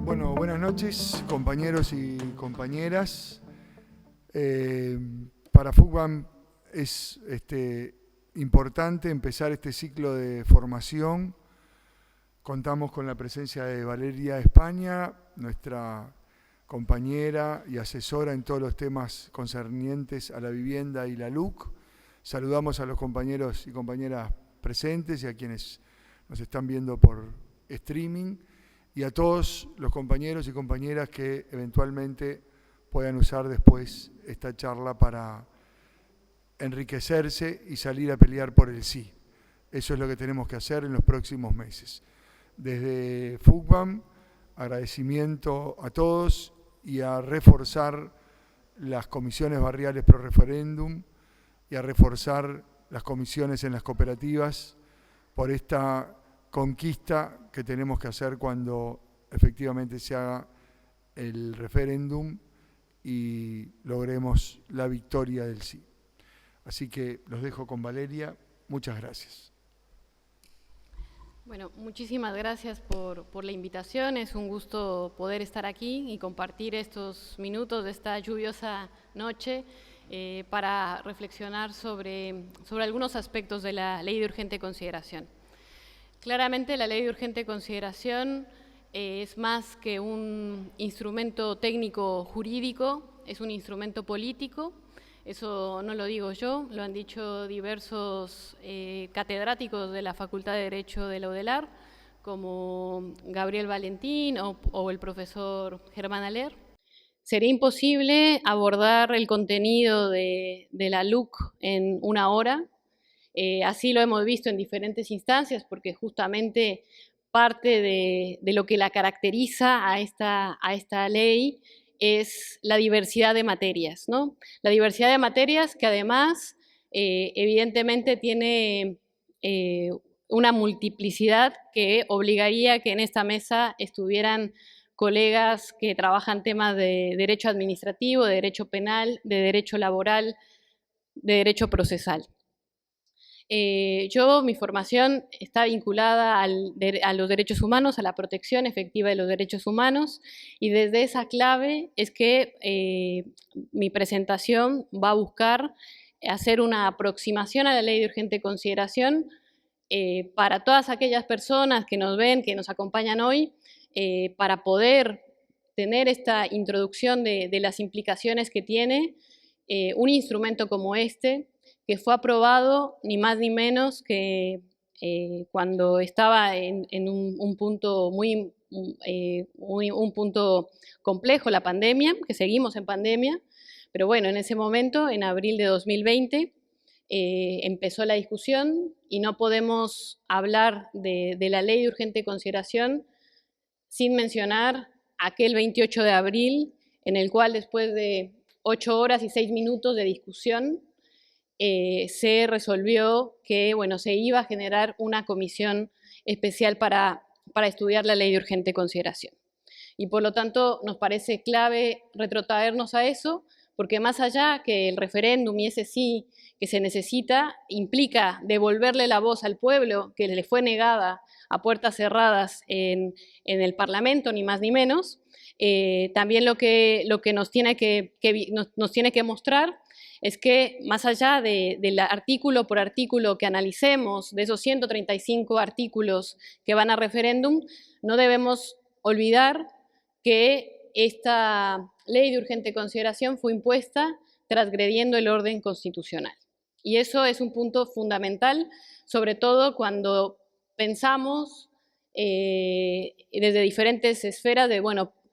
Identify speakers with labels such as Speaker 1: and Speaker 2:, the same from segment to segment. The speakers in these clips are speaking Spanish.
Speaker 1: Bueno, buenas noches, compañeros y compañeras. Para FUCBAM es importante empezar este ciclo de formación. Contamos con la presencia de Valeria España, nuestra compañera y asesora en todos los temas concernientes a la vivienda y la LUC. Saludamos a los compañeros y compañeras presentes y a quienes nos están viendo por streaming y a todos los compañeros y compañeras que eventualmente puedan usar después esta charla para enriquecerse y salir a pelear por el sí. Eso es lo que tenemos que hacer en los próximos meses. Desde FUCBAM, agradecimiento a todos y a reforzar las comisiones barriales pro referéndum y a reforzar las comisiones en las cooperativas por esta conquista que tenemos que hacer cuando efectivamente se haga el referéndum y logremos la victoria del sí. Así que los dejo con Valeria. Muchas gracias.
Speaker 2: Bueno, muchísimas gracias por la invitación. Es un gusto poder estar aquí y compartir estos minutos de esta lluviosa noche para reflexionar sobre algunos aspectos de la Ley de Urgente Consideración. Claramente la Ley de Urgente Consideración es más que un instrumento técnico jurídico, es un instrumento político. Eso no lo digo yo, lo han dicho diversos catedráticos de la Facultad de Derecho de la UDELAR, como Gabriel Valentín o el profesor Germán Aller. Sería imposible abordar el contenido de la LUC en una hora. Así lo hemos visto en diferentes instancias, porque justamente parte de lo que la caracteriza a esta ley es la diversidad de materias, ¿no? La diversidad de materias que además evidentemente tiene una multiplicidad que obligaría que en esta mesa estuvieran colegas que trabajan temas de derecho administrativo, de derecho penal, de derecho laboral, de derecho procesal. Mi formación está vinculada a los derechos humanos, a la protección efectiva de los derechos humanos, y desde esa clave es que mi presentación va a buscar hacer una aproximación a la Ley de Urgente Consideración para todas aquellas personas que nos ven, que nos acompañan hoy, para poder tener esta introducción de las implicaciones que tiene un instrumento como este, que fue aprobado ni más ni menos que cuando estaba en un punto un punto complejo, la pandemia, que seguimos en pandemia, pero bueno, en ese momento, en abril de 2020, empezó la discusión y no podemos hablar de la Ley de Urgente Consideración sin mencionar aquel 28 de abril, en el cual después de 8 horas y 6 minutos de discusión, se resolvió que se iba a generar una comisión especial para estudiar la Ley de Urgente Consideración. Y por lo tanto nos parece clave retrotraernos a eso, porque más allá que el referéndum y ese sí que se necesita, implica devolverle la voz al pueblo que le fue negada a puertas cerradas en el Parlamento, ni más ni menos, también lo que nos tiene que mostrar es que más allá del artículo por artículo que analicemos, de esos 135 artículos que van a referéndum, no debemos olvidar que esta Ley de Urgente Consideración fue impuesta transgrediendo el orden constitucional. Y eso es un punto fundamental, sobre todo cuando pensamos desde diferentes esferas de,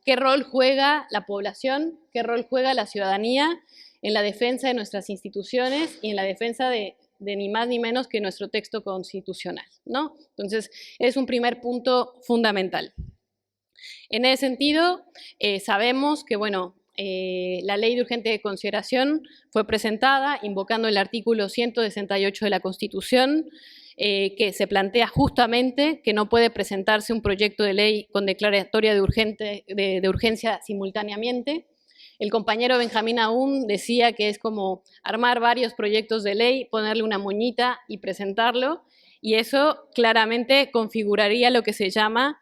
Speaker 2: qué rol juega la población, qué rol juega la ciudadanía en la defensa de nuestras instituciones y en la defensa de ni más ni menos que nuestro texto constitucional, ¿no? Entonces, es un primer punto fundamental. En ese sentido, sabemos que, la Ley de Urgente Consideración fue presentada invocando el artículo 168 de la Constitución, que se plantea justamente que no puede presentarse un proyecto de ley con declaratoria de urgencia simultáneamente. El compañero Benjamín Aún decía que es como armar varios proyectos de ley, ponerle una moñita y presentarlo, y eso claramente configuraría lo que se llama,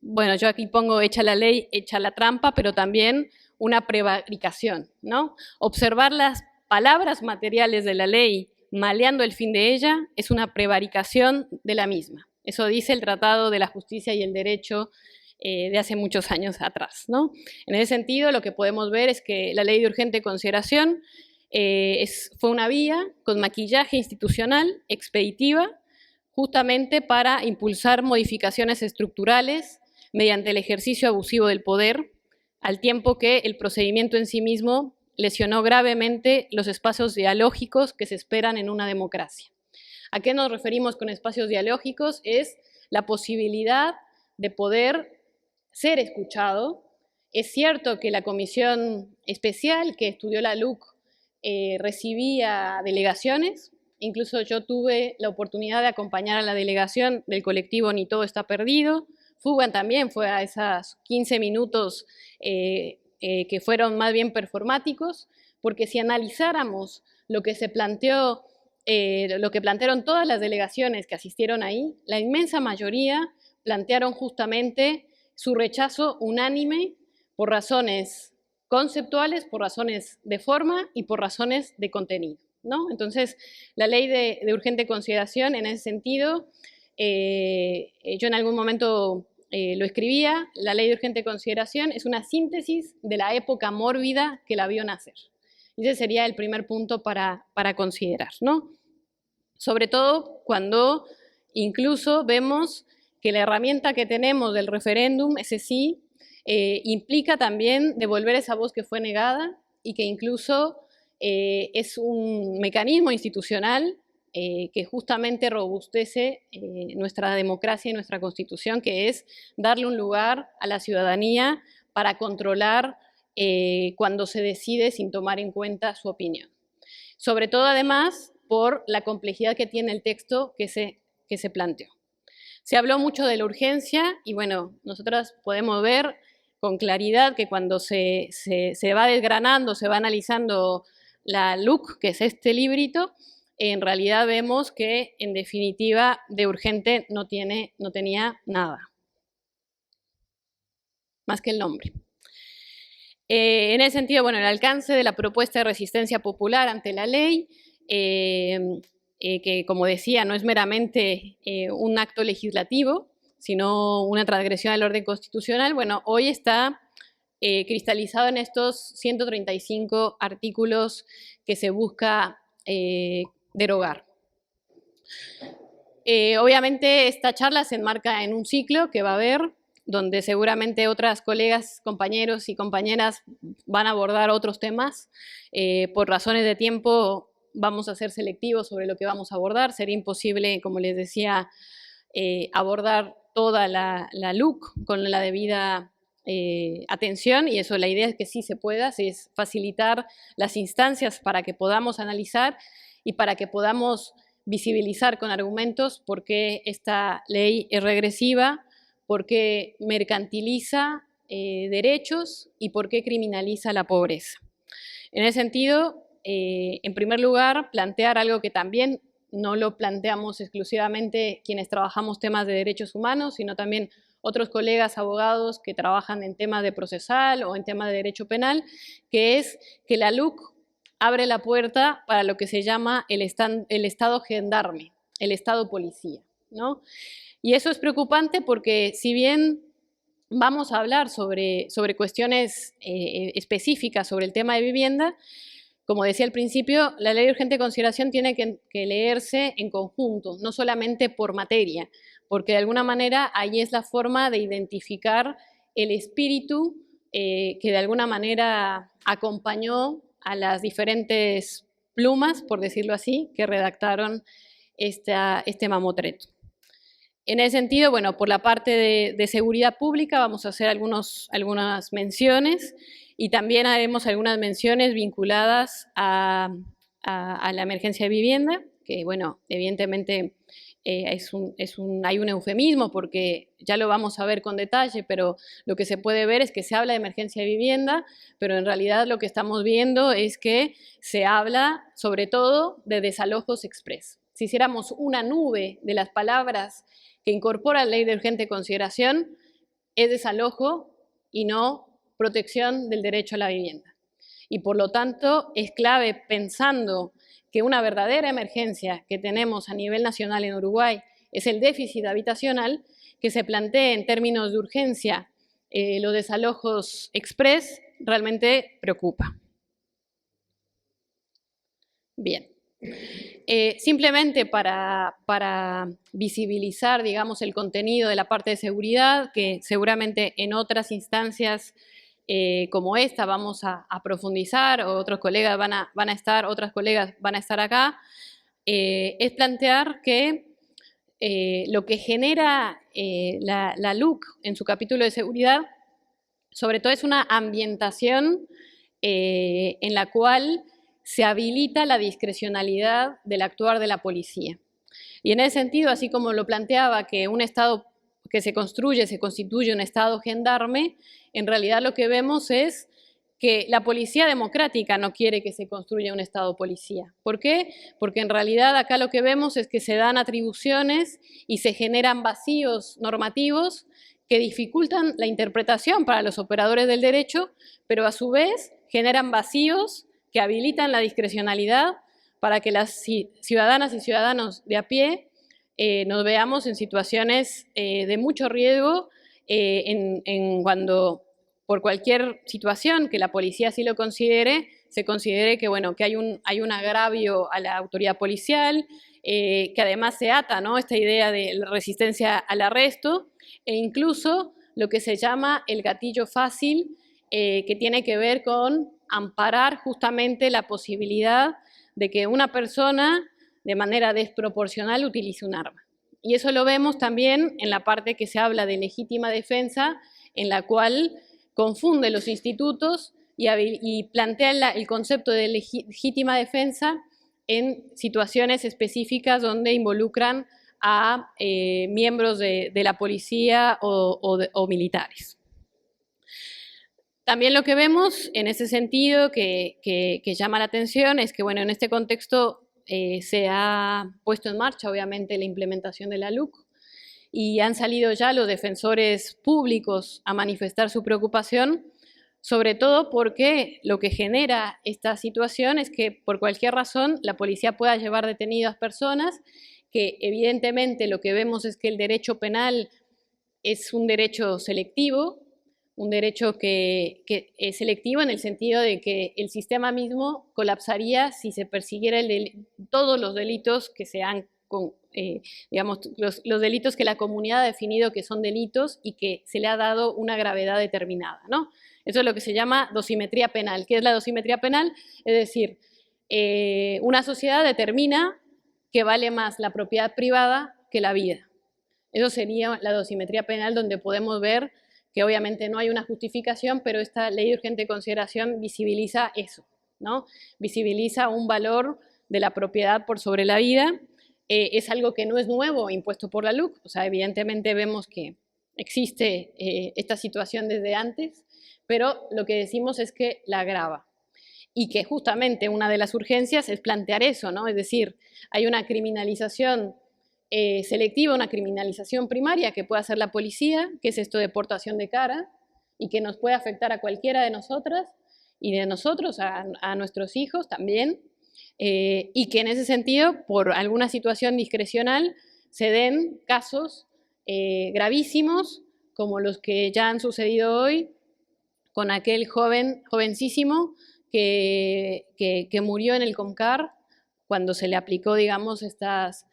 Speaker 2: bueno, yo aquí pongo hecha la ley, hecha la trampa, pero también una prevaricación, ¿no? Observar las palabras materiales de la ley maleando el fin de ella es una prevaricación de la misma. Eso dice el Tratado de la Justicia y el Derecho de hace muchos años atrás, ¿no? En ese sentido, lo que podemos ver es que la ley de urgente consideración fue una vía con maquillaje institucional, expeditiva, justamente para impulsar modificaciones estructurales mediante el ejercicio abusivo del poder, al tiempo que el procedimiento en sí mismo lesionó gravemente los espacios dialógicos que se esperan en una democracia. ¿A qué nos referimos con espacios dialógicos? Es la posibilidad de poder ser escuchado. Es cierto que la comisión especial que estudió la LUC recibía delegaciones, incluso yo tuve la oportunidad de acompañar a la delegación del colectivo Ni Todo Está Perdido. Fugan también fue a esos 15 minutos que fueron más bien performáticos, porque si analizáramos lo que se planteó, lo que plantearon todas las delegaciones que asistieron ahí, la inmensa mayoría plantearon justamente su rechazo unánime por razones conceptuales, por razones de forma y por razones de contenido, ¿no? Entonces, la ley de urgente consideración, en ese sentido, yo en algún momento lo escribía, la ley de urgente consideración es una síntesis de la época mórbida que la vio nacer. Y ese sería el primer punto para considerar, ¿no? Sobre todo cuando incluso vemos que la herramienta que tenemos del referéndum, ese sí, implica también devolver esa voz que fue negada y que incluso es un mecanismo institucional que justamente robustece nuestra democracia y nuestra Constitución, que es darle un lugar a la ciudadanía para controlar cuando se decide sin tomar en cuenta su opinión. Sobre todo, además, por la complejidad que tiene el texto que se planteó. Se habló mucho de la urgencia y, bueno, nosotras podemos ver con claridad que cuando se va desgranando, se va analizando la LUC, que es este librito, en realidad vemos que, en definitiva, de urgente no tenía nada, más que el nombre. En ese sentido, bueno, el alcance de la propuesta de resistencia popular ante la ley, que, como decía, no es meramente un acto legislativo, sino una transgresión del orden constitucional, bueno, hoy está cristalizado en estos 135 artículos que se busca derogar. Obviamente esta charla se enmarca en un ciclo que va a haber, donde seguramente otras colegas, compañeros y compañeras van a abordar otros temas. Por razones de tiempo vamos a ser selectivos sobre lo que vamos a abordar. Sería imposible, como les decía, abordar toda la LUC con la debida atención, y eso la idea es que sí se pueda, es facilitar las instancias para que podamos analizar y para que podamos visibilizar con argumentos por qué esta ley es regresiva, por qué mercantiliza derechos y por qué criminaliza la pobreza. En ese sentido, en primer lugar, plantear algo que también no lo planteamos exclusivamente quienes trabajamos temas de derechos humanos, sino también otros colegas abogados que trabajan en temas de procesal o en temas de derecho penal, que es que la LUC abre la puerta para lo que se llama el Estado gendarme, el Estado policía, ¿no? Y eso es preocupante porque, si bien vamos a hablar sobre cuestiones específicas sobre el tema de vivienda, como decía al principio, la ley de urgente consideración tiene que leerse en conjunto, no solamente por materia, porque de alguna manera ahí es la forma de identificar el espíritu que de alguna manera acompañó a las diferentes plumas, por decirlo así, que redactaron este mamotreto. En ese sentido, bueno, por la parte de seguridad pública vamos a hacer algunas menciones, y también haremos algunas menciones vinculadas a la emergencia de vivienda, que bueno, evidentemente hay un eufemismo porque ya lo vamos a ver con detalle, pero lo que se puede ver es que se habla de emergencia de vivienda, pero en realidad lo que estamos viendo es que se habla sobre todo de desalojos express. Si hiciéramos una nube de las palabras que incorpora la ley de urgente consideración, es desalojo y no protección del derecho a la vivienda. Y por lo tanto es clave, pensando que una verdadera emergencia que tenemos a nivel nacional en Uruguay es el déficit habitacional, que se plantee en términos de urgencia los desalojos express realmente preocupa. Bien. Simplemente para visibilizar, digamos, el contenido de la parte de seguridad, que seguramente en otras instancias como esta vamos a profundizar, o otros colegas otras colegas van a estar acá, es plantear que lo que genera la LUC en su capítulo de seguridad, sobre todo es una ambientación en la cual se habilita la discrecionalidad del actuar de la policía. Y en ese sentido, así como lo planteaba, que un Estado que se constituye un Estado gendarme, en realidad lo que vemos es que la policía democrática no quiere que se construya un Estado policía. ¿Por qué? Porque en realidad acá lo que vemos es que se dan atribuciones y se generan vacíos normativos que dificultan la interpretación para los operadores del derecho, pero a su vez generan vacíos que habilitan la discrecionalidad para que las ciudadanas y ciudadanos de a pie nos veamos en situaciones de mucho riesgo cuando por cualquier situación que la policía así lo considere, se considere que, bueno, que hay un agravio a la autoridad policial, que además se ata, ¿no?, esta idea de la resistencia al arresto, e incluso lo que se llama el gatillo fácil, que tiene que ver con amparar justamente la posibilidad de que una persona de manera desproporcional utilice un arma. Y eso lo vemos también en la parte que se habla de legítima defensa, en la cual confunde los institutos y plantea el concepto de legítima defensa en situaciones específicas donde involucran a miembros de la policía o militares. También lo que vemos en ese sentido que llama la atención es que, bueno, en este contexto se ha puesto en marcha, obviamente, la implementación de la LUC y han salido ya los defensores públicos a manifestar su preocupación, sobre todo porque lo que genera esta situación es que, por cualquier razón, la policía pueda llevar detenidas personas, que evidentemente lo que vemos es que el derecho penal es un derecho selectivo, un derecho que es selectivo en el sentido de que el sistema mismo colapsaría si se persiguiera todos los delitos que sean, digamos, los delitos que la comunidad ha definido que son delitos y que se le ha dado una gravedad determinada, ¿no? Eso es lo que se llama dosimetría penal. ¿Qué es la dosimetría penal? Es decir, una sociedad determina que vale más la propiedad privada que la vida. Eso sería la dosimetría penal, donde podemos ver que obviamente no hay una justificación, pero esta ley de urgente consideración visibiliza eso, ¿no? Visibiliza un valor de la propiedad por sobre la vida. Es algo que no es nuevo, impuesto por la LUC, o sea, evidentemente vemos que existe esta situación desde antes, pero lo que decimos es que la agrava. Y que justamente una de las urgencias es plantear eso, ¿no? Es decir, hay una criminalización selectiva, una criminalización primaria que puede hacer la policía, que es esto de portación de cara, y que nos puede afectar a cualquiera de nosotras y de nosotros, a nuestros hijos también, y que en ese sentido, por alguna situación discrecional, se den casos gravísimos, como los que ya han sucedido hoy, con aquel jovencísimo que murió en el Comcar cuando se le aplicó, digamos, estas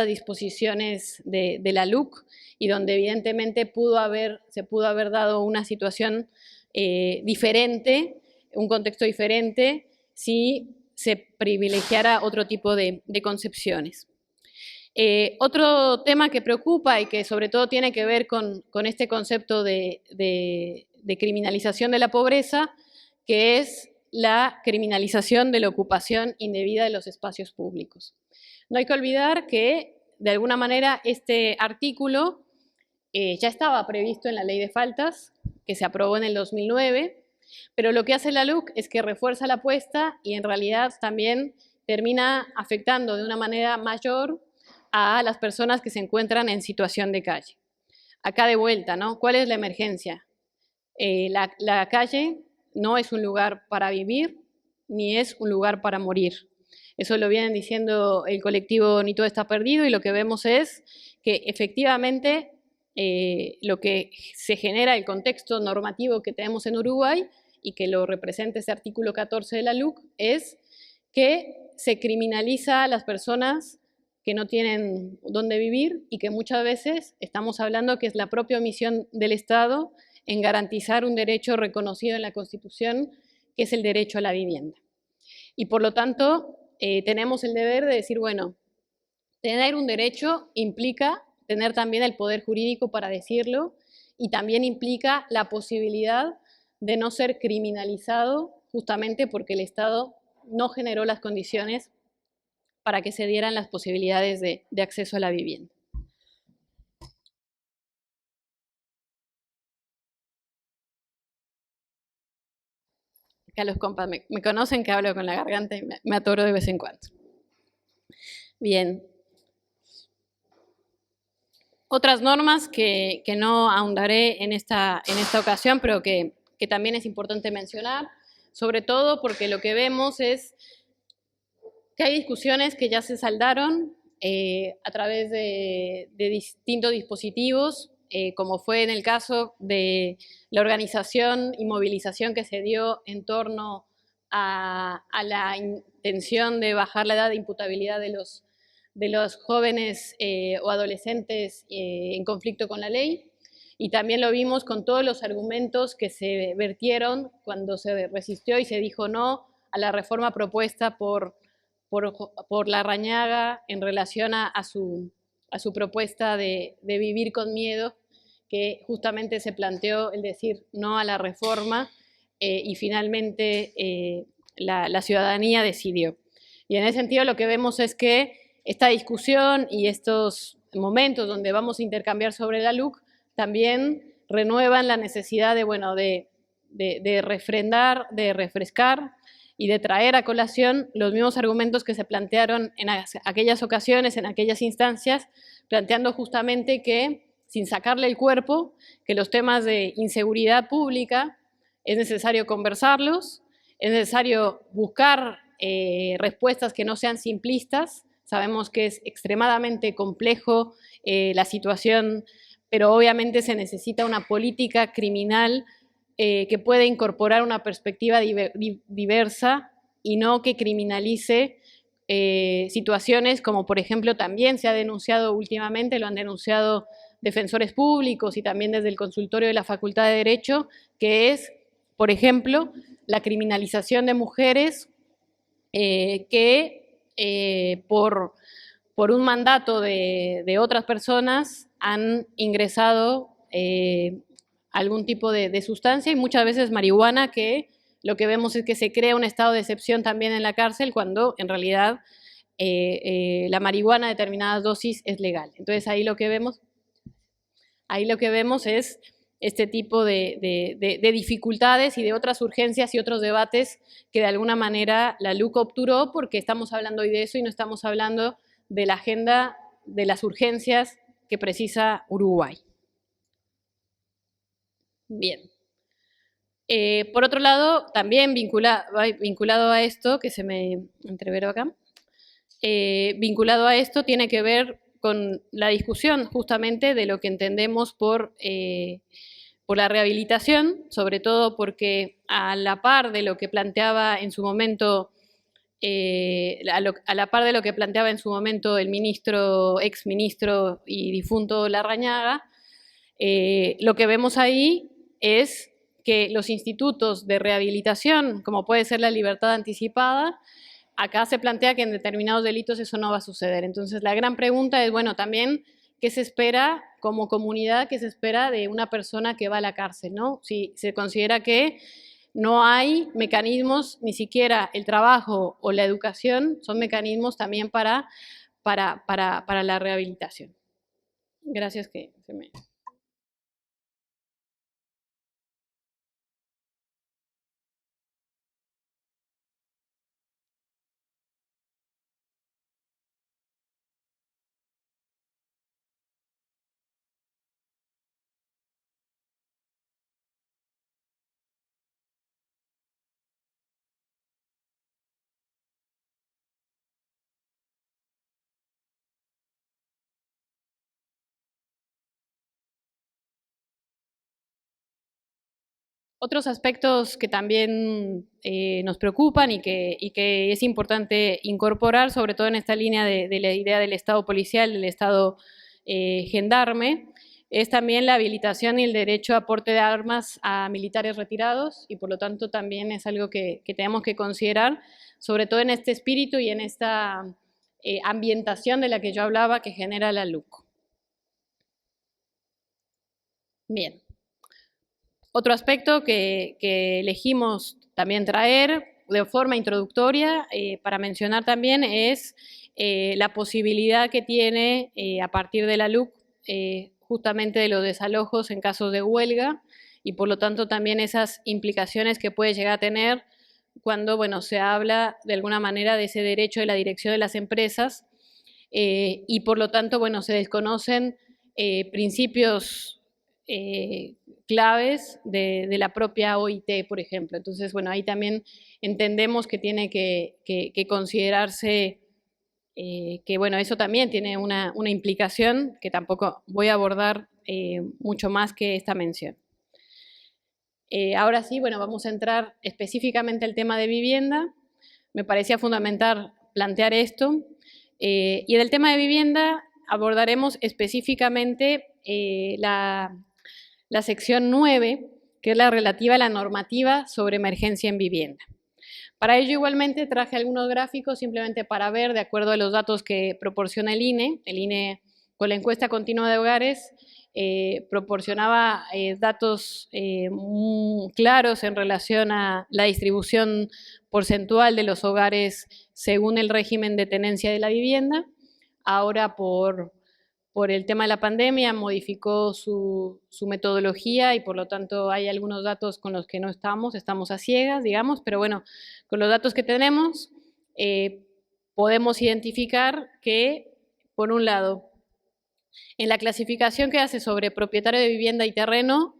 Speaker 2: disposiciones de la LUC, y donde evidentemente se pudo haber dado una situación diferente, un contexto diferente, si se privilegiara otro tipo de concepciones. Otro tema que preocupa y que sobre todo tiene que ver con este concepto de criminalización de la pobreza, que es la criminalización de la ocupación indebida de los espacios públicos. No hay que olvidar que, de alguna manera, este artículo ya estaba previsto en la Ley de Faltas, que se aprobó en el 2009, pero lo que hace la LUC es que refuerza la apuesta y en realidad también termina afectando de una manera mayor a las personas que se encuentran en situación de calle. Acá de vuelta, ¿no? ¿Cuál es la emergencia? La calle no es un lugar para vivir, ni es un lugar para morir. Eso lo vienen diciendo el colectivo Ni Todo Está Perdido, y lo que vemos es que efectivamente lo que se genera, el contexto normativo que tenemos en Uruguay, y que lo representa ese artículo 14 de la LUC, es que se criminaliza a las personas que no tienen dónde vivir y que muchas veces estamos hablando que es la propia omisión del Estado en garantizar un derecho reconocido en la Constitución, que es el derecho a la vivienda. Y por lo tanto, tenemos el deber de decir, bueno, tener un derecho implica tener también el poder jurídico para decirlo, y también implica la posibilidad de no ser criminalizado justamente porque el Estado no generó las condiciones para que se dieran las posibilidades de acceso a la vivienda. Acá los compas me conocen que hablo con la garganta y me atoro de vez en cuando. Bien. Otras normas que no ahondaré en esta ocasión, pero que también es importante mencionar, sobre todo porque lo que vemos es que hay discusiones que ya se saldaron a través de distintos dispositivos, como fue en el caso de la organización y movilización que se dio en torno a la intención de bajar la edad de imputabilidad de los jóvenes o adolescentes en conflicto con la ley. Y también lo vimos con todos los argumentos que se vertieron cuando se resistió y se dijo no a la reforma propuesta por Larrañaga en relación a su propuesta de vivir con miedo, que justamente se planteó el decir no a la reforma y finalmente la ciudadanía decidió. Y en ese sentido lo que vemos es que esta discusión y estos momentos donde vamos a intercambiar sobre la LUC también renuevan la necesidad de refrendar, de refrescar y de traer a colación los mismos argumentos que se plantearon en aquellas ocasiones, en aquellas instancias, planteando justamente que, sin sacarle el cuerpo, que los temas de inseguridad pública es necesario conversarlos, es necesario buscar respuestas que no sean simplistas. Sabemos que es extremadamente complejo la situación, pero obviamente se necesita una política criminal que pueda incorporar una perspectiva diversa y no que criminalice situaciones como, por ejemplo, también se ha denunciado últimamente, lo han denunciado defensores públicos y también desde el consultorio de la Facultad de Derecho, que es, por ejemplo, la criminalización de mujeres que por un mandato de otras personas han ingresado algún tipo de sustancia, y muchas veces marihuana, que lo que vemos es que se crea un estado de excepción también en la cárcel cuando en realidad la marihuana a determinadas dosis es legal. Entonces ahí lo que vemos es este tipo de dificultades y de otras urgencias y otros debates que de alguna manera la LUC obturó, porque estamos hablando hoy de eso y no estamos hablando de la agenda de las urgencias que precisa Uruguay. Bien. Por otro lado, también vinculado a esto, que se me entreveró acá, vinculado a esto tiene que ver con la discusión justamente de lo que entendemos por la rehabilitación, sobre todo porque a la par de lo que planteaba en su momento a la par de lo que planteaba en su momento el exministro y difunto Larrañaga, lo que vemos ahí es que los institutos de rehabilitación, como puede ser la libertad anticipada, acá se plantea que en determinados delitos eso no va a suceder. Entonces la gran pregunta es, bueno, también, ¿qué se espera como comunidad? ¿Qué se espera de una persona que va a la cárcel, ¿no? Si se considera que no hay mecanismos, ni siquiera el trabajo o la educación son mecanismos también para la rehabilitación. Gracias que se me... Otros aspectos que también nos preocupan y que es importante incorporar, sobre todo en esta línea de la idea del Estado policial, del Estado gendarme, es también la habilitación y el derecho a porte de armas a militares retirados, y por lo tanto también es algo que tenemos que considerar, sobre todo en este espíritu y en esta ambientación de la que yo hablaba que genera la LUC. Bien. Otro aspecto que elegimos también traer de forma introductoria para mencionar también es la posibilidad que tiene a partir de la LUC justamente de los desalojos en casos de huelga y por lo tanto también esas implicaciones que puede llegar a tener cuando bueno, se habla de alguna manera de ese derecho de la dirección de las empresas y por lo tanto bueno, se desconocen principios claves de la propia OIT, por ejemplo. Entonces, bueno, ahí también entendemos que tiene que considerarse que, bueno, eso también tiene una implicación que tampoco voy a abordar mucho más que esta mención. Ahora sí, bueno, vamos a entrar específicamente al tema de vivienda. Me parecía fundamental plantear esto. Y en el tema de vivienda abordaremos específicamente la sección 9, que es la relativa a la normativa sobre emergencia en vivienda. Para ello igualmente traje algunos gráficos simplemente para ver, de acuerdo a los datos que proporciona el INE con la encuesta continua de hogares proporcionaba datos muy claros en relación a la distribución porcentual de los hogares según el régimen de tenencia de la vivienda. Ahora por el tema de la pandemia modificó su metodología y por lo tanto hay algunos datos con los que no estamos a ciegas, digamos, pero bueno, con los datos que tenemos podemos identificar que, por un lado, en la clasificación que hace sobre propietario de vivienda y terreno,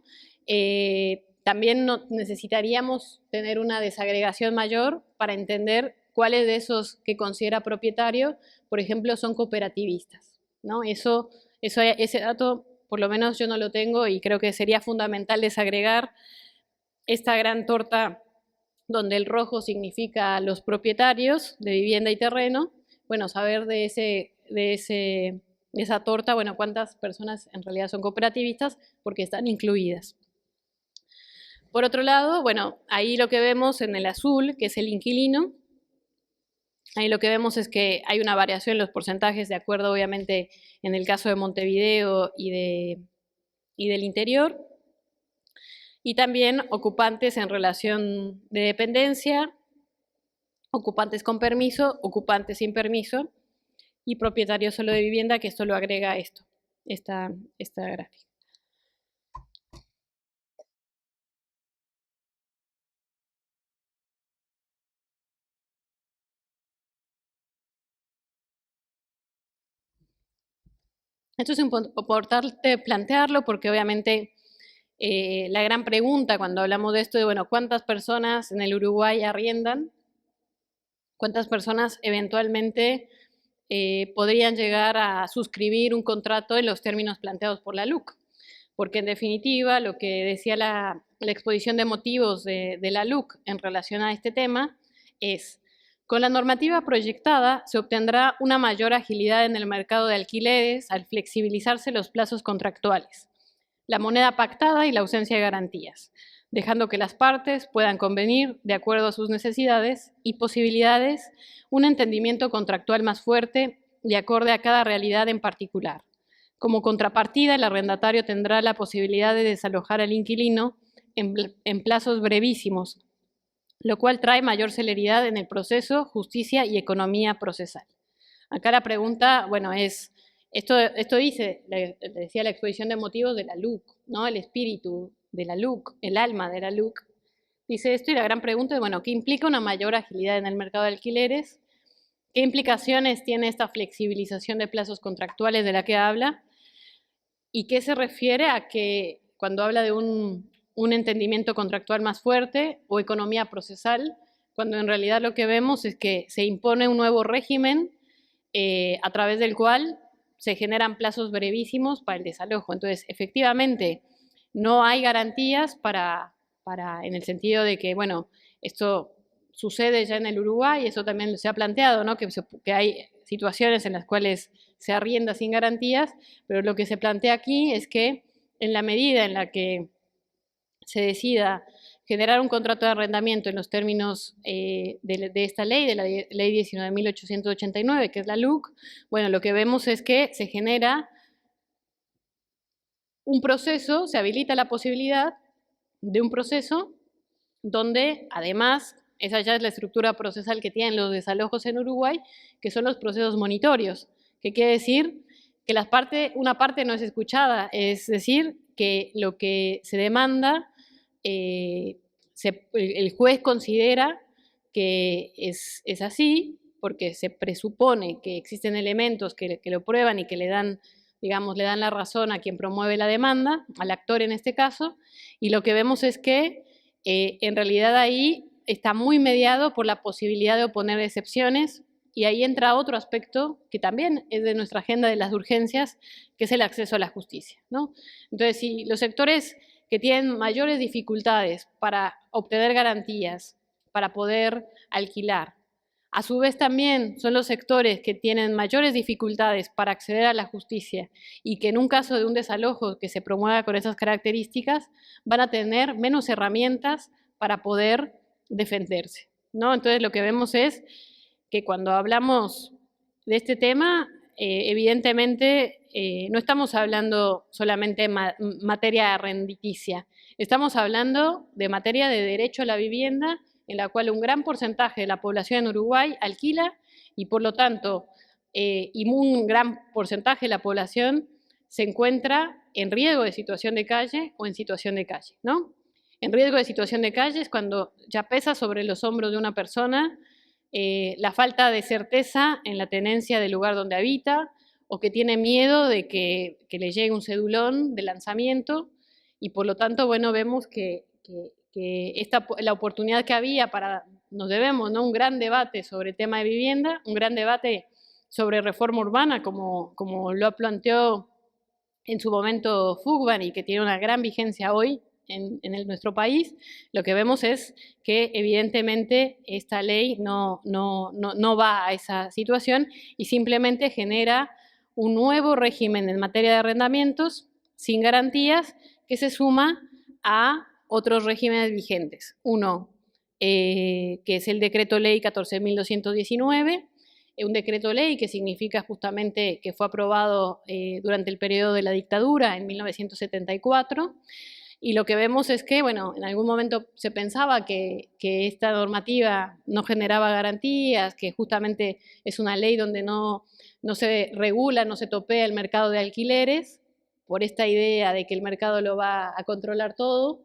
Speaker 2: también necesitaríamos tener una desagregación mayor para entender cuáles de esos que considera propietario, por ejemplo, son cooperativistas, ¿no? Ese dato, por lo menos yo no lo tengo y creo que sería fundamental desagregar esta gran torta donde el rojo significa los propietarios de vivienda y terreno, bueno, saber de esa torta, bueno, cuántas personas en realidad son cooperativistas porque están incluidas. Por otro lado, bueno, ahí lo que vemos en el azul, que es el inquilino, ahí lo que vemos es que hay una variación en los porcentajes de acuerdo, obviamente, en el caso de Montevideo y del interior, y también ocupantes en relación de dependencia, ocupantes con permiso, ocupantes sin permiso, y propietario solo de vivienda, que esto lo agrega esta gráfica. Esto es importante plantearlo porque obviamente la gran pregunta cuando hablamos de esto es, bueno, ¿cuántas personas en el Uruguay arriendan? ¿Cuántas personas eventualmente podrían llegar a suscribir un contrato en los términos planteados por la LUC? Porque en definitiva lo que decía la exposición de motivos de la LUC en relación a este tema es: con la normativa proyectada se obtendrá una mayor agilidad en el mercado de alquileres al flexibilizarse los plazos contractuales, la moneda pactada y la ausencia de garantías, dejando que las partes puedan convenir, de acuerdo a sus necesidades y posibilidades, un entendimiento contractual más fuerte y acorde a cada realidad en particular. Como contrapartida, el arrendatario tendrá la posibilidad de desalojar al inquilino en plazos brevísimos, lo cual trae mayor celeridad en el proceso, justicia y economía procesal. Acá la pregunta, bueno, es, esto dice, le decía la exposición de motivos de la LUC, ¿no? El espíritu de la LUC, el alma de la LUC, dice esto, y la gran pregunta es, bueno, ¿qué implica una mayor agilidad en el mercado de alquileres? ¿Qué implicaciones tiene esta flexibilización de plazos contractuales de la que habla? ¿Y qué se refiere a que cuando habla de un entendimiento contractual más fuerte o economía procesal, cuando en realidad lo que vemos es que se impone un nuevo régimen a través del cual se generan plazos brevísimos para el desalojo? Entonces, efectivamente, no hay garantías en el sentido de que, bueno, esto sucede ya en el Uruguay, eso también se ha planteado, ¿no? Que hay situaciones en las cuales se arrienda sin garantías, pero lo que se plantea aquí es que en la medida en la que se decida generar un contrato de arrendamiento en los términos de esta ley, de la ley 19.889, que es la LUC, bueno, lo que vemos es que se genera un proceso, se habilita la posibilidad de un proceso donde además, esa ya es la estructura procesal que tienen los desalojos en Uruguay, que son los procesos monitorios, que quiere decir que una parte no es escuchada, es decir, que lo que se demanda, el juez considera que es así, porque se presupone que existen elementos que lo prueban y que le dan, digamos, le dan la razón a quien promueve la demanda, al actor en este caso, y lo que vemos es que en realidad ahí está muy mediado por la posibilidad de oponer excepciones, y ahí entra otro aspecto que también es de nuestra agenda de las urgencias, que es el acceso a la justicia, ¿no? Entonces, si los sectores que tienen mayores dificultades para obtener garantías, para poder alquilar, a su vez también son los sectores que tienen mayores dificultades para acceder a la justicia y que en un caso de un desalojo que se promueva con esas características van a tener menos herramientas para poder defenderse, ¿no? Entonces lo que vemos es que cuando hablamos de este tema, evidentemente no estamos hablando solamente de materia arrenditicia, estamos hablando de materia de derecho a la vivienda, en la cual un gran porcentaje de la población en Uruguay alquila y por lo tanto y un gran porcentaje de la población se encuentra en riesgo de situación de calle o en situación de calle, ¿no? En riesgo de situación de calle es cuando ya pesa sobre los hombros de una persona la falta de certeza en la tenencia del lugar donde habita o que tiene miedo de que le llegue un cedulón de lanzamiento y por lo tanto, bueno, vemos que la oportunidad que había nos debemos, ¿no? Un gran debate sobre el tema de vivienda, un gran debate sobre reforma urbana, como lo planteó en su momento Fugban y que tiene una gran vigencia hoy en nuestro país. Lo que vemos es que evidentemente esta ley no va a esa situación y simplemente genera un nuevo régimen en materia de arrendamientos sin garantías que se suma a otros regímenes vigentes. Uno, que es el decreto ley 14.219, un decreto ley que significa justamente que fue aprobado durante el periodo de la dictadura en 1974, y lo que vemos es que, bueno, en algún momento se pensaba que esta normativa no generaba garantías, que justamente es una ley donde no se regula, no se topea el mercado de alquileres, por esta idea de que el mercado lo va a controlar todo,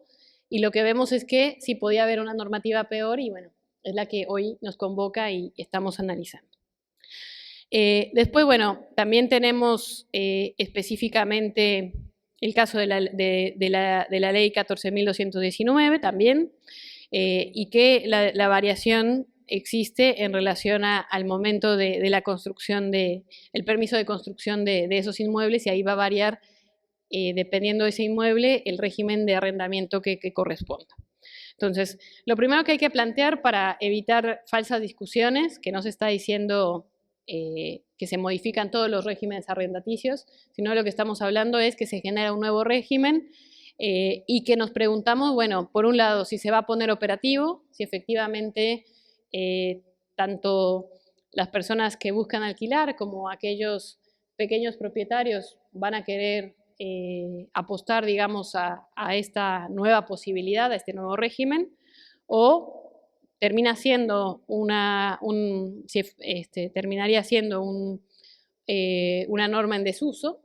Speaker 2: y lo que vemos es que sí podía haber una normativa peor, y bueno, es la que hoy nos convoca y estamos analizando. Después, bueno, también tenemos específicamente el caso de la ley 14.219 también, y que la variación existe en relación al momento de la construcción, el permiso de construcción de esos inmuebles, y ahí va a variar, dependiendo de ese inmueble, el régimen de arrendamiento que corresponda. Entonces, lo primero que hay que plantear para evitar falsas discusiones, que no se está diciendo que se modifican todos los regímenes arrendaticios, sino lo que estamos hablando es que se genera un nuevo régimen y que nos preguntamos, bueno, por un lado, si se va a poner operativo, si efectivamente tanto las personas que buscan alquilar como aquellos pequeños propietarios van a querer apostar, digamos, a esta nueva posibilidad, a este nuevo régimen, o termina siendo terminaría siendo una norma en desuso,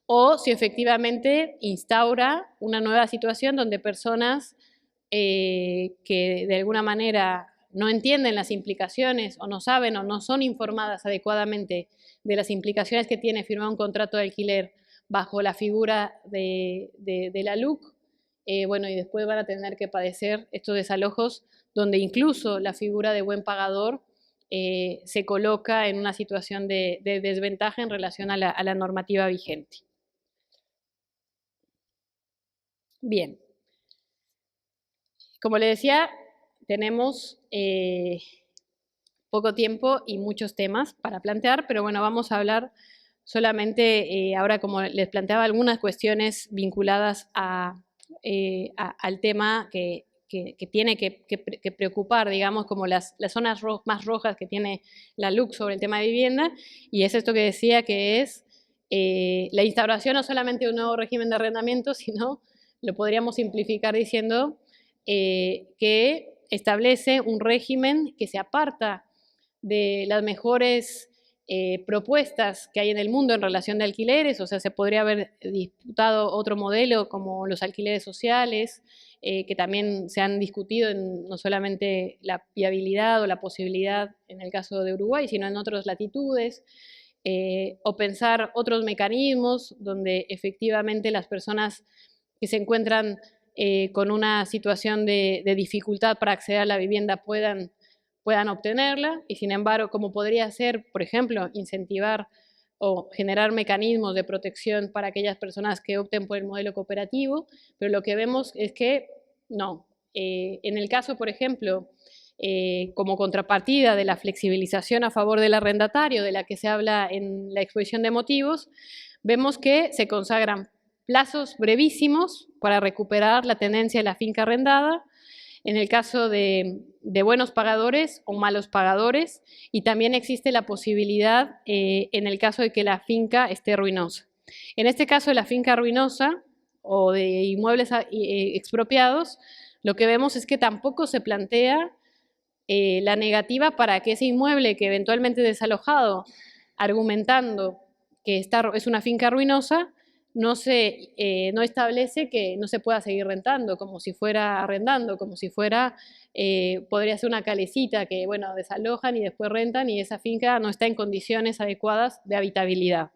Speaker 2: o si efectivamente instaura una nueva situación donde personas que de alguna manera no entienden las implicaciones o no saben o no son informadas adecuadamente de las implicaciones que tiene firmar un contrato de alquiler bajo la figura de la LUC, bueno, y después van a tener que padecer estos desalojos donde incluso la figura de buen pagador se coloca en una situación de desventaja en relación a la normativa vigente. Bien. Como le decía, tenemos poco tiempo y muchos temas para plantear, pero bueno, vamos a hablar solamente ahora, como les planteaba, algunas cuestiones vinculadas al tema que tiene que preocupar, digamos, como las zonas más rojas que tiene la LUC sobre el tema de vivienda, y es esto que decía, que es la instauración no solamente de un nuevo régimen de arrendamiento, sino, lo podríamos simplificar diciendo, que establece un régimen que se aparta de las mejores propuestas que hay en el mundo en relación de alquileres, o sea, se podría haber disputado otro modelo como los alquileres sociales, que también se han discutido en no solamente la viabilidad o la posibilidad en el caso de Uruguay, sino en otras latitudes, o pensar otros mecanismos donde efectivamente las personas que se encuentran con una situación de dificultad para acceder a la vivienda puedan obtenerla, y sin embargo, como podría ser, por ejemplo, incentivar o generar mecanismos de protección para aquellas personas que opten por el modelo cooperativo, pero lo que vemos es que no. En el caso, por ejemplo, como contrapartida de la flexibilización a favor del arrendatario, de la que se habla en la exposición de motivos, vemos que se consagran plazos brevísimos para recuperar la tenencia de la finca arrendada, en el caso de buenos pagadores o malos pagadores, y también existe la posibilidad en el caso de que la finca esté ruinosa. En este caso de la finca ruinosa o de inmuebles expropiados, lo que vemos es que tampoco se plantea la negativa para que ese inmueble que eventualmente es desalojado, argumentando que es una finca ruinosa, no establece que no se pueda seguir rentando, como si fuera arrendando, como si fuera, podría ser una calecita que, bueno, desalojan y después rentan y esa finca no está en condiciones adecuadas de habitabilidad.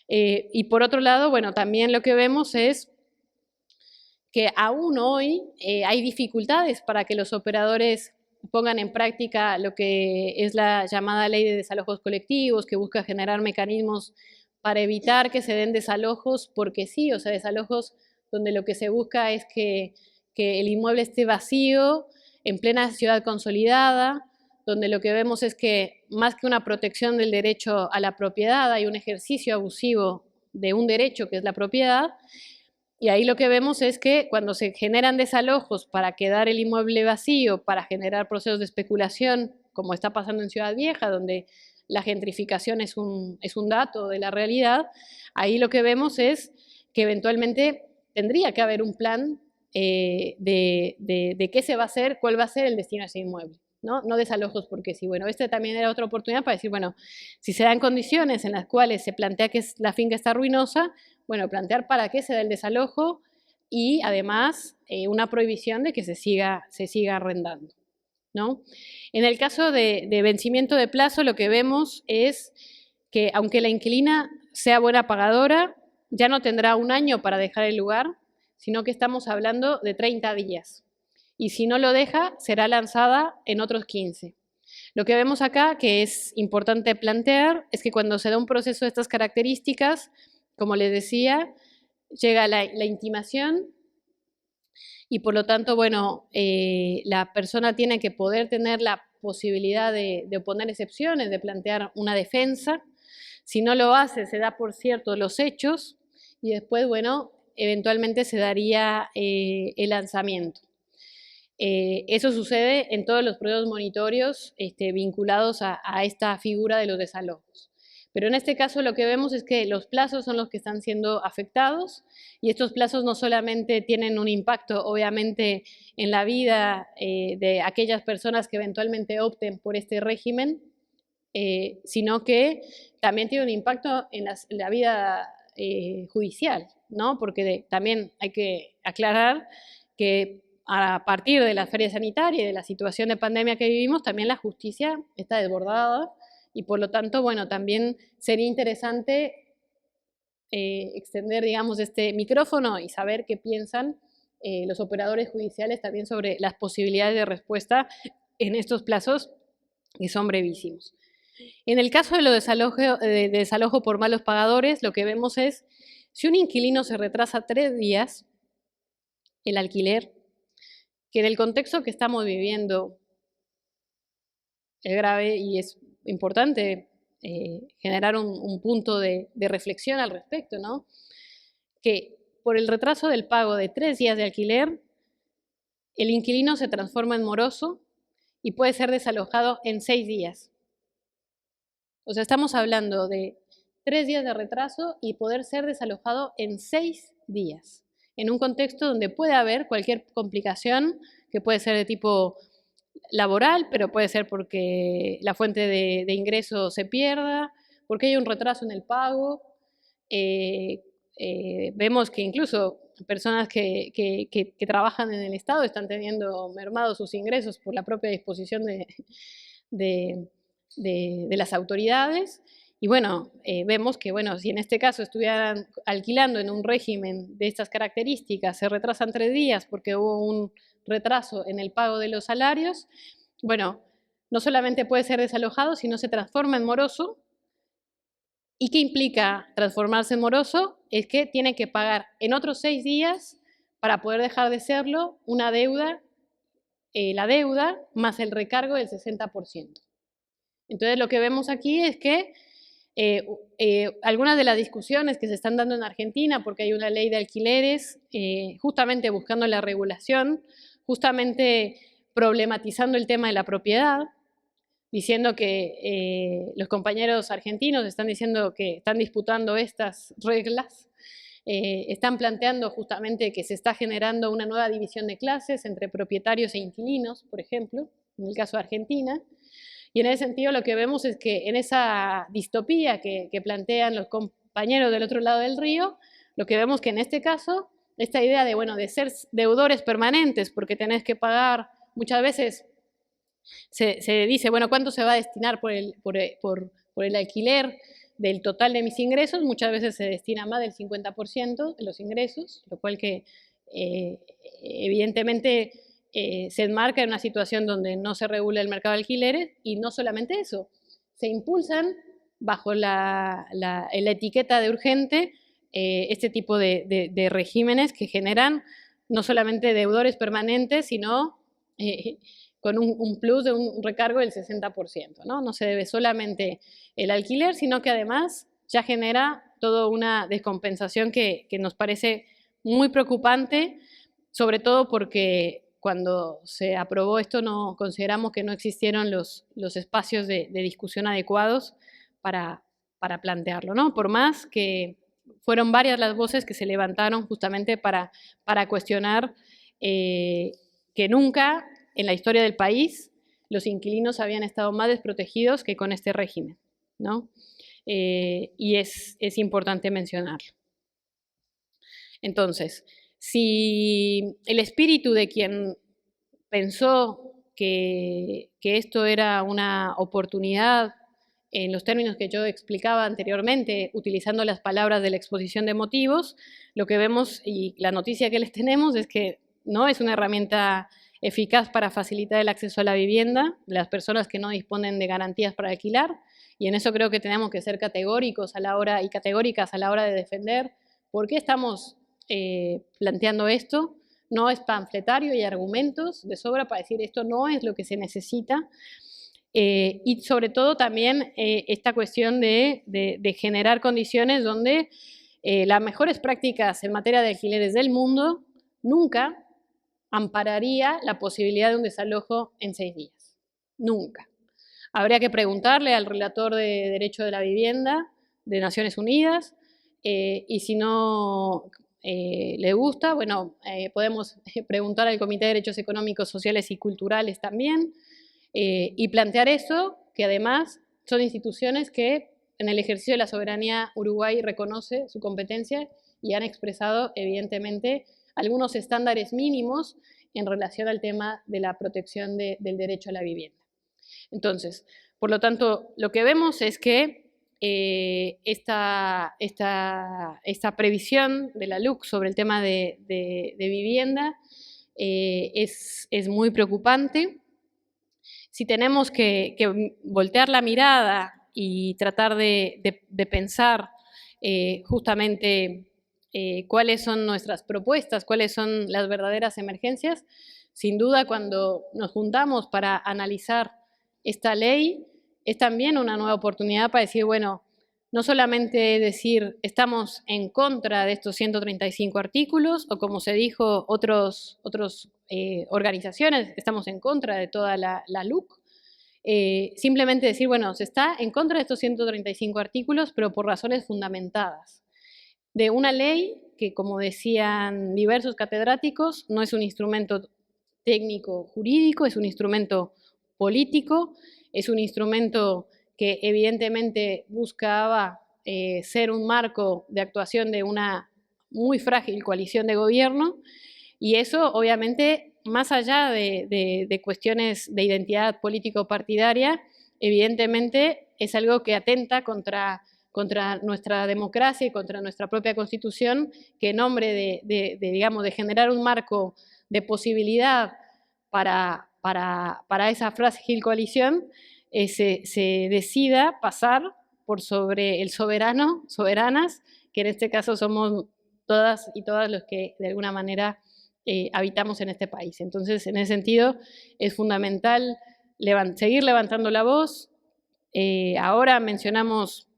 Speaker 2: Y por otro lado, bueno, también lo que vemos es que aún hoy hay dificultades para que los operadores pongan en práctica lo que es la llamada ley de desalojos colectivos, que busca generar mecanismos para evitar que se den desalojos porque sí, o sea, desalojos donde lo que se busca es que el inmueble esté vacío, en plena ciudad consolidada, donde lo que vemos es que más que una protección del derecho a la propiedad, hay un ejercicio abusivo de un derecho que es la propiedad, y ahí lo que vemos es que cuando se generan desalojos para quedar el inmueble vacío, para generar procesos de especulación, como está pasando en Ciudad Vieja, donde la gentrificación es un dato de la realidad, ahí lo que vemos es que eventualmente tendría que haber un plan de qué se va a hacer, cuál va a ser el destino de ese inmueble. No desalojos porque sí. Bueno, también era otra oportunidad para decir, bueno, si se dan condiciones en las cuales se plantea que la finca está ruinosa, bueno, plantear para qué se da el desalojo y además una prohibición de que se siga arrendando, ¿no? En el caso de vencimiento de plazo, lo que vemos es que aunque la inquilina sea buena pagadora, ya no tendrá un año para dejar el lugar, sino que estamos hablando de 30 días. Y si no lo deja, será lanzada en otros 15. Lo que vemos acá, que es importante plantear, es que cuando se da un proceso de estas características, como les decía, llega la intimación y por lo tanto, bueno, la persona tiene que poder tener la posibilidad de oponer excepciones, de plantear una defensa. Si no lo hace, se da por cierto los hechos y después, bueno, eventualmente se daría el lanzamiento. Eso sucede en todos los procesos monitorios vinculados a esta figura de los desalojos. Pero en este caso lo que vemos es que los plazos son los que están siendo afectados y estos plazos no solamente tienen un impacto, obviamente, en la vida de aquellas personas que eventualmente opten por este régimen, sino que también tiene un impacto en la vida judicial, ¿no? Porque también hay que aclarar que a partir de la feria sanitaria y de la situación de pandemia que vivimos, también la justicia está desbordada y por lo tanto, bueno, también sería interesante extender, digamos, este micrófono y saber qué piensan los operadores judiciales también sobre las posibilidades de respuesta en estos plazos que son brevísimos. En el caso de lo de desalojo por malos pagadores, lo que vemos es, si un inquilino se retrasa 3 días, el alquiler, que en el contexto que estamos viviendo es grave y es importante generar un punto de reflexión al respecto, ¿no? Que por el retraso del pago de 3 días de alquiler, el inquilino se transforma en moroso y puede ser desalojado en 6 días. O sea, estamos hablando de 3 días de retraso y poder ser desalojado en 6 días, en un contexto donde puede haber cualquier complicación, que puede ser de tipo laboral, pero puede ser porque la fuente de ingreso se pierda, porque hay un retraso en el pago. Vemos que incluso personas que trabajan en el Estado están teniendo mermados sus ingresos por la propia disposición de las autoridades. Y bueno, vemos que bueno, si en este caso estuvieran alquilando en un régimen de estas características, se retrasan 3 días porque hubo un retraso en el pago de los salarios, bueno, no solamente puede ser desalojado, sino se transforma en moroso. ¿Y qué implica transformarse en moroso? Es que tiene que pagar en otros 6 días, para poder dejar de serlo, una deuda, la deuda más el recargo del 60%. Entonces lo que vemos aquí es que algunas de las discusiones que se están dando en Argentina, porque hay una ley de alquileres, justamente buscando la regulación, justamente problematizando el tema de la propiedad, diciendo que los compañeros argentinos están diciendo que están disputando estas reglas, están planteando justamente que se está generando una nueva división de clases entre propietarios e inquilinos, por ejemplo, en el caso de Argentina. Y en ese sentido lo que vemos es que en esa distopía que plantean los compañeros del otro lado del río, lo que vemos que en este caso, esta idea de, bueno, de ser deudores permanentes, porque tenés que pagar, muchas veces se dice, bueno, ¿cuánto se va a destinar por el alquiler del total de mis ingresos? Muchas veces se destina más del 50% de los ingresos, lo cual que evidentemente se enmarca en una situación donde no se regula el mercado de alquileres, y no solamente eso, se impulsan bajo la etiqueta de urgente este tipo de regímenes que generan no solamente deudores permanentes, sino con un plus de un recargo del 60%, ¿no? No se debe solamente el alquiler, sino que además ya genera toda una descompensación que nos parece muy preocupante, sobre todo porque cuando se aprobó esto no consideramos que no existieron los espacios de discusión adecuados para plantearlo, ¿no? Por más que fueron varias las voces que se levantaron justamente para cuestionar que nunca en la historia del país los inquilinos habían estado más desprotegidos que con este régimen, ¿no? Y es importante mencionarlo. Entonces, si el espíritu de quien pensó que esto era una oportunidad en los términos que yo explicaba anteriormente, utilizando las palabras de la exposición de motivos, lo que vemos y la noticia que les tenemos es que no es una herramienta eficaz para facilitar el acceso a la vivienda de las personas que no disponen de garantías para alquilar, y en eso creo que tenemos que ser categóricos a la hora y categóricas a la hora de defender por qué estamos planteando esto. No es panfletario, hay argumentos de sobra para decir esto no es lo que se necesita, y sobre todo también esta cuestión de generar condiciones donde las mejores prácticas en materia de alquileres del mundo nunca ampararía la posibilidad de un desalojo en 6 días. Nunca. Habría que preguntarle al relator de Derecho de la Vivienda de Naciones Unidas, y si no le gusta, bueno, podemos preguntar al Comité de Derechos Económicos, Sociales y Culturales también, y plantear eso, que además son instituciones que en el ejercicio de la soberanía Uruguay reconoce su competencia y han expresado evidentemente algunos estándares mínimos en relación al tema de la protección del derecho a la vivienda. Entonces, por lo tanto, lo que vemos es que esta previsión de la LUC sobre el tema de vivienda es muy preocupante. Si tenemos que voltear la mirada y tratar de pensar justamente cuáles son nuestras propuestas, cuáles son las verdaderas emergencias, sin duda cuando nos juntamos para analizar esta ley es también una nueva oportunidad para decir, bueno, no solamente decir estamos en contra de estos 135 artículos, o como se dijo otras organizaciones, estamos en contra de toda la LUC, simplemente decir, bueno, se está en contra de estos 135 artículos, pero por razones fundamentadas. De una ley que, como decían diversos catedráticos, no es un instrumento técnico jurídico, es un instrumento político, es un instrumento que evidentemente buscaba ser un marco de actuación de una muy frágil coalición de gobierno, y eso obviamente, más allá de cuestiones de identidad político-partidaria, evidentemente es algo que atenta contra nuestra democracia y contra nuestra propia Constitución, que en nombre digamos, de generar un marco de posibilidad para esa frágil coalición, se decida pasar por sobre el soberano, soberanas, que en este caso somos todas y todas los que de alguna manera habitamos en este país. Entonces, en ese sentido, es fundamental seguir levantando la voz. Ahora mencionamos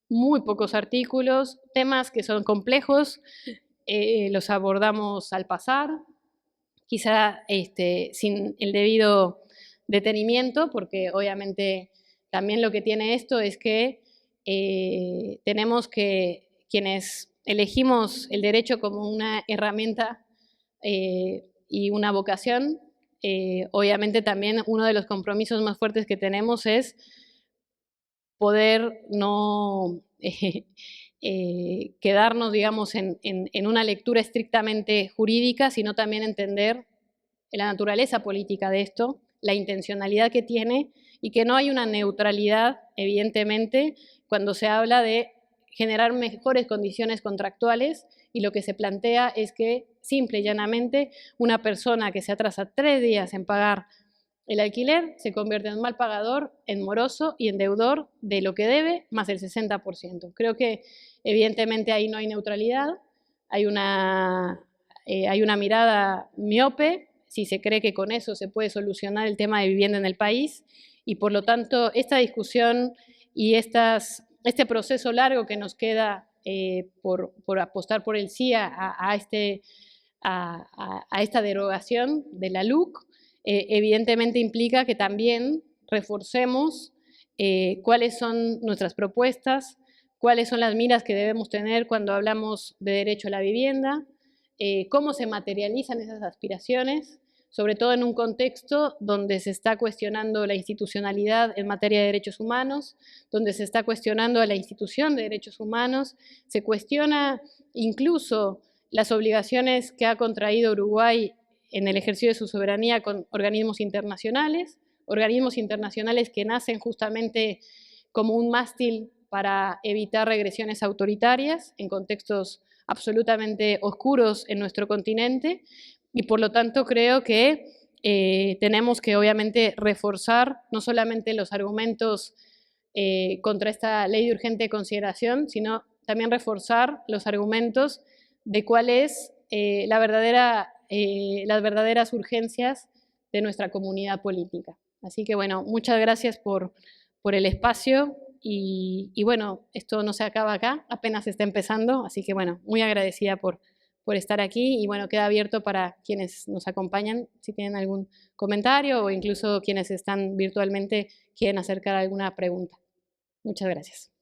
Speaker 2: muy pocos artículos, temas que son complejos, los abordamos al pasar, quizá sin el debido detenimiento, porque obviamente también lo que tiene esto es que tenemos que, quienes elegimos el derecho como una herramienta y una vocación, obviamente también uno de los compromisos más fuertes que tenemos es poder no quedarnos, digamos, en una lectura estrictamente jurídica, sino también entender la naturaleza política de esto, la intencionalidad que tiene, y que no hay una neutralidad, evidentemente, cuando se habla de generar mejores condiciones contractuales, y lo que se plantea es que, simple y llanamente, una persona que se atrasa 3 días en pagar el alquiler se convierte en mal pagador, en moroso y en deudor de lo que debe, más el 60%. Creo que evidentemente ahí no hay neutralidad, hay una mirada miope, si se cree que con eso se puede solucionar el tema de vivienda en el país, y por lo tanto esta discusión y este proceso largo que nos queda por apostar por el sí a esta derogación de la LUC, evidentemente implica que también reforcemos cuáles son nuestras propuestas, cuáles son las miras que debemos tener cuando hablamos de derecho a la vivienda, cómo se materializan esas aspiraciones, sobre todo en un contexto donde se está cuestionando la institucionalidad en materia de derechos humanos, donde se está cuestionando a la institución de derechos humanos, se cuestiona incluso las obligaciones que ha contraído Uruguay en el ejercicio de su soberanía con organismos internacionales que nacen justamente como un mástil para evitar regresiones autoritarias en contextos absolutamente oscuros en nuestro continente, y por lo tanto creo que tenemos que obviamente reforzar no solamente los argumentos contra esta ley de urgente consideración, sino también reforzar los argumentos de cuál es las verdaderas urgencias de nuestra comunidad política. Así que bueno, muchas gracias por el espacio, y bueno, esto no se acaba acá, apenas está empezando, así que bueno, muy agradecida por por estar aquí y bueno, queda abierto para quienes nos acompañan, si tienen algún comentario o incluso quienes están virtualmente quieren acercar alguna pregunta. Muchas gracias.